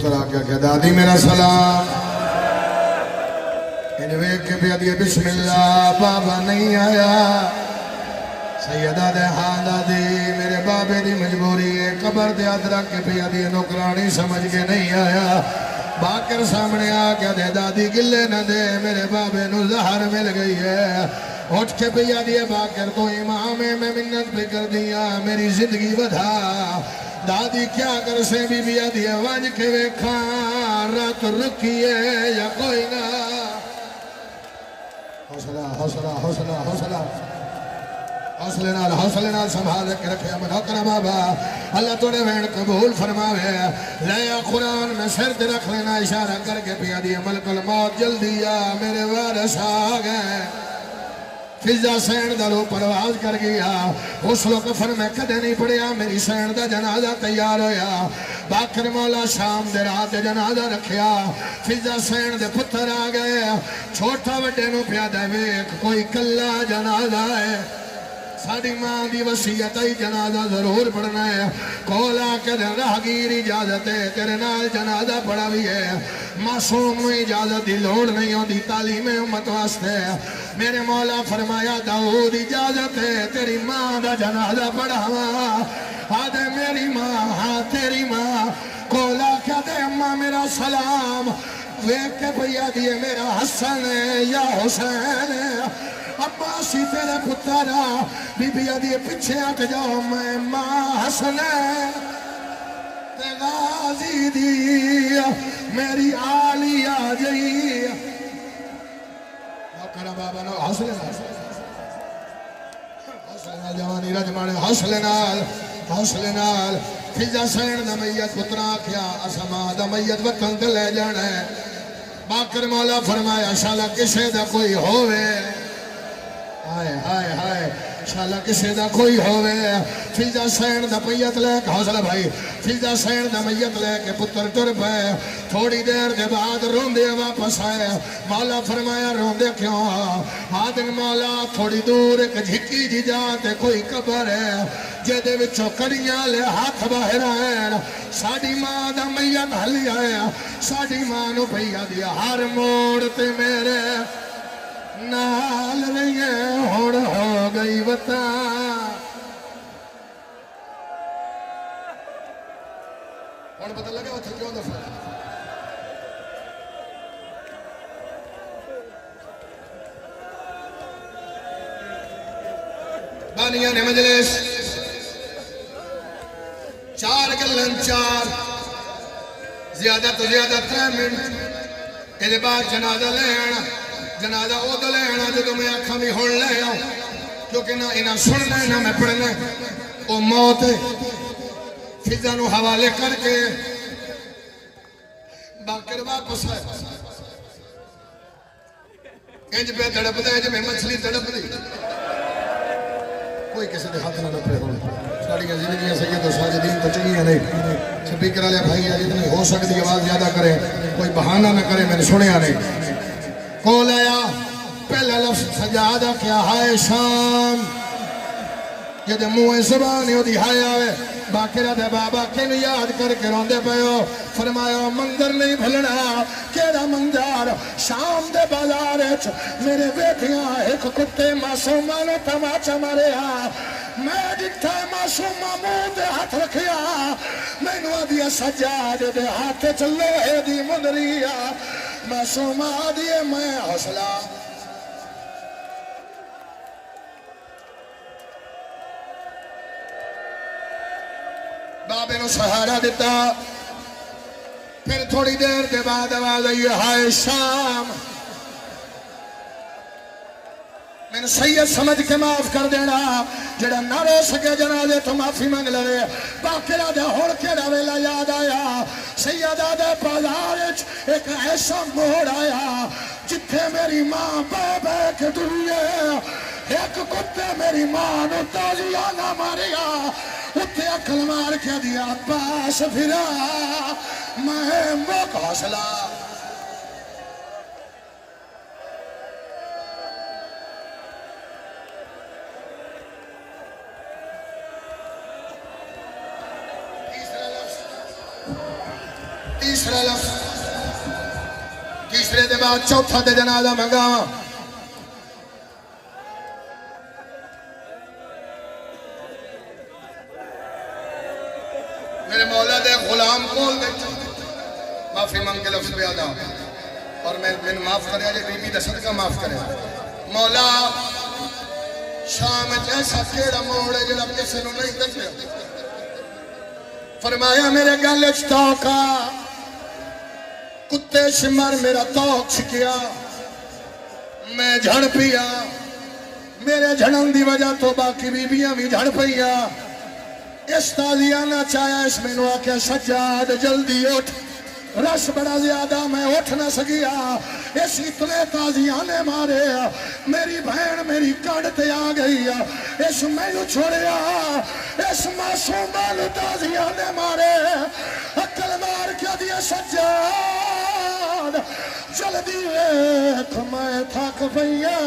کیا دادی میرا سلام انویک کے پہ دیئے بسم اللہ بابا نہیں آیا سیدہ دے ہاں دادی میرے بابے دی مجبوری ہے قبر دے ادرک کے پہ دیئے نوکرانی سمجھ کے نہیں آیا باکر سامنے آ کے دے دادی گلے نہ دے میرے بابے نو زہر مل گئی ہے اٹھ کے پہ دیئے باکر تو امام میں منت پہ کر دیا میری زندگی بدھا دادی کیا کر سے بی بی آدھیا وانج کے ویکھاں رات رکھیے یا کوئی نہ حوصلہ حوصلہ حوصلہ حوصلہ حوصلے نال سنبھال کے رکھے امن اکرم بابا اللہ توڑے وین قبول فرماوے لیا قرآن میں سر دے رکھ لینا اشارہ کر کے پیا دیئے ملک الموت جلدی یا میرے وارث آگئے فضا سین دلو پرواز کر گیا اس لوگ کفر میں کدے نہیں پڑیا میری سین دا جنازہ تیار ہویا باکر مولا شام دے رات جنازہ رکھیا فضا سین دے پتر آگئے چھوٹا وڈے نو پیادہ ویک کوئی کلا جنازہ ہے ساڑی ماں دی وسیعت ای جنازہ ضرور پڑھنا ہے کولا کر راہگیر اجازت ہے تیرے نال جنازہ پڑھا بھی ہے معصوم نو اجازت دی لوڑ نہیں ہوں دی تعلیم امت واسطے میرے مولا فرمایا داؤد اجازت ہے تیری ماں دا جنازہ پڑھا آدھے میری ماں ہاں تیری ماں کولا کیا دے اماں میرا سلام ویک کے بھیا دیئے میرا حسن ہے یا حسین ہے عباسی تیرے پترہ بی بی آدھیے پچھے آکے جاؤ میں ماں حسن تے غازی دی میری آلی آجئی کرا بابا نو حسلے نال جوانی رجمانے حسلے نال فضا سین دا میت پترہ کیا اسما دا میت وطن دے لے جانا ہے باکر مولا فرمایا شالا کسے دا کوئی ہوئے ہائے ہائے ہائے شالا کسے دا کوئی ہوئے فضا سین دا میت لے کے حوصلہ بھائی فضا سین دا میت لے کے پتر ٹر پے تھوڑی دیر دے بعد روندے واپس آئے مولا فرمایا روندے کیوں آدن مولا تھوڑی دور ایک جھکی جی جاتے کوئی قبر ہے جیدے وچو کڑیاں لے ہاتھ باہر آئے ساڑی ماں دا میت ہلی آئے ساڑی ماں نو بھیا دیا ہر موڑ تے میرے نال رہیے ہوڑ ہو گئی وطا اور پتہ لگا وچھے کیوں دفعہ بانیان مجلس چار گلن چار زیادہ تو زیادہ 3 منٹ ایدے بعد جنازہ لینا جنازہ او دلے آنا جو میں آنکھا بھی ہوڑ لے آؤں کیونکہ نہ انہاں سننا نہ میں پڑھنا او موت فضا نو حوالے کر کے باکر واپس ہے انج پہ تڑپ دے جو میں مچھلی تڑپ دی کوئی کسی دے ہاتھ نہ پہ ہو ساڑیاں زندگیاں سید و ساجدین تو چاہیے نہیں سپیکر والے بھائی جتنی ہو سکتی آواز زیادہ کرے کوئی بہانہ نہ کرے میں نے سنیا نہیں کول آیا پہلا لفظ سجادہ کیا ہائے شام یہ دے موہ زبانی ہو دی ہائے آئے باکرہ دے بابا کن یاد کر کے روندے پہو فرمایا منظر نہیں بھلنا کیڑا منظر شام دے بازار میرے بیٹیاں ایک کتے معصومانو تماچا مارے میں جتھا معصومہ منہ دے ہاتھ رکھیا میں نو دیا سجاد دے ہاتھ چلو ہے دی مندریا معصومہ دیئے میں حوصلہ بابے نو سہارا دیتا پھر تھوڑی دیر کے بعد آواز آئی ہائے شام میں نے سید سمجھ کے معاف کر دینا جڑا نہ رو سکے جنازے تو معافی مانگ لے باکرہ دے ہوڑ کے ویلا یاد آیا سیدہ دے بازار ایک ایسا موڑ آیا جتھے میری ماں بابے کے دنیا ایک کتے میری ماں نو تازیانہ ماریا اتھے اکل مار کے دیا پاس پھرا میں موک حوصلہ تیسرا لفظ تیسرے دے بعد چوتھا دے جنازہ منگاواں میرے مولا دے غلام کول دے معافی منگ کے لفظ پہ آدھا اور میں معاف کرے آجے بی بی دا صدقہ معاف کرے مولا شام جیسا کیڑا موڑ ہے جڑا کسی نو نہیں دکھے فرمایا میرے گلچ توکا کتے شمر میرا توک چھکیا میں جھڑ پیا میرے جھڑن دی وجہ تو باقی بیبیاں بھی جھڑ پیا اس تازیانہ چاہیا اس میں نو آکے سجاد جلدی اٹھ رش بڑا زیادہ میں اٹھ نہ سکیا اس اتنے تازیانے مارے میری بہن میری کڑتے آ گئی اس میں نو چھوڑیا اس معصومہ تازیانے مارے عقل مار کیا دیا سجاد جلدی ایک میں تھک پیا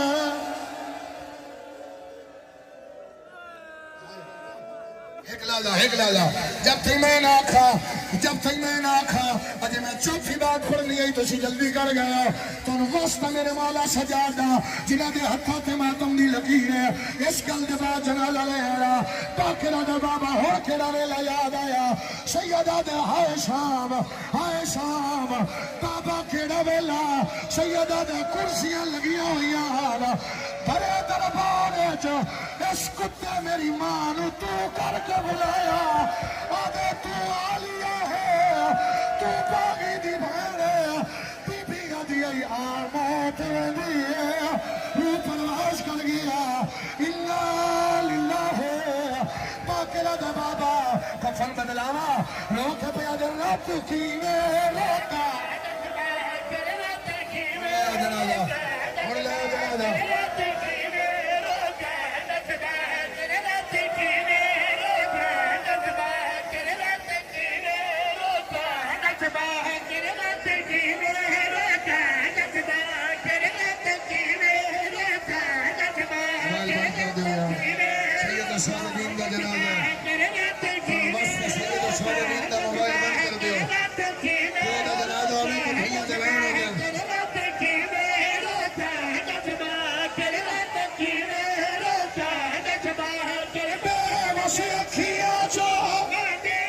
ایک لازا جب تھی میں نہ آکھا اجے میں چوتھی بات پڑھنی ہے تو اسی جلدی کر گیا تو واسطہ میرے مولا سجادہ جنہ دے ہتھاں تے ماتم دی لکیر ہے اس گل دے بعد جنازہ لے آیا پاکرہ دا بابا ہو کے ویلا یاد آیا سیدہ دے ہائے شام بابا کیڑا ویلا سیدہ دے کرسیاں لگیاں ہوئیاں بڑے دربار اس کتے میری ماں نو تو کر کے بلایا آدھے تو آلیا ہے تو باغی دی بہن ہے بی بی آدھی آئی آر موت دی ہے روح پرواز کر گیا اللہ للہ ہے پاکرہ دا بابا کفن بدلاوا روکے پیا دے رات کی میں روکا صالحین کا جنازہ بس سید صالحین کا موبائل بند کر دیو تو جنازہ ابھی تو بھیا جوان ہو گیا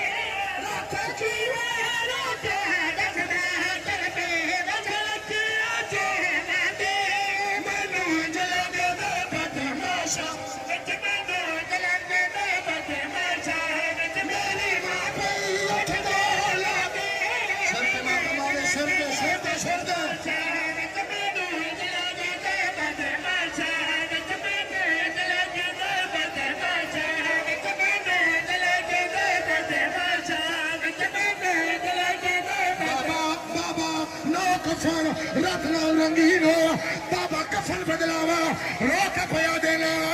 رتنا رنگین ہو بابا کفن بدلاوا روک پیا دینا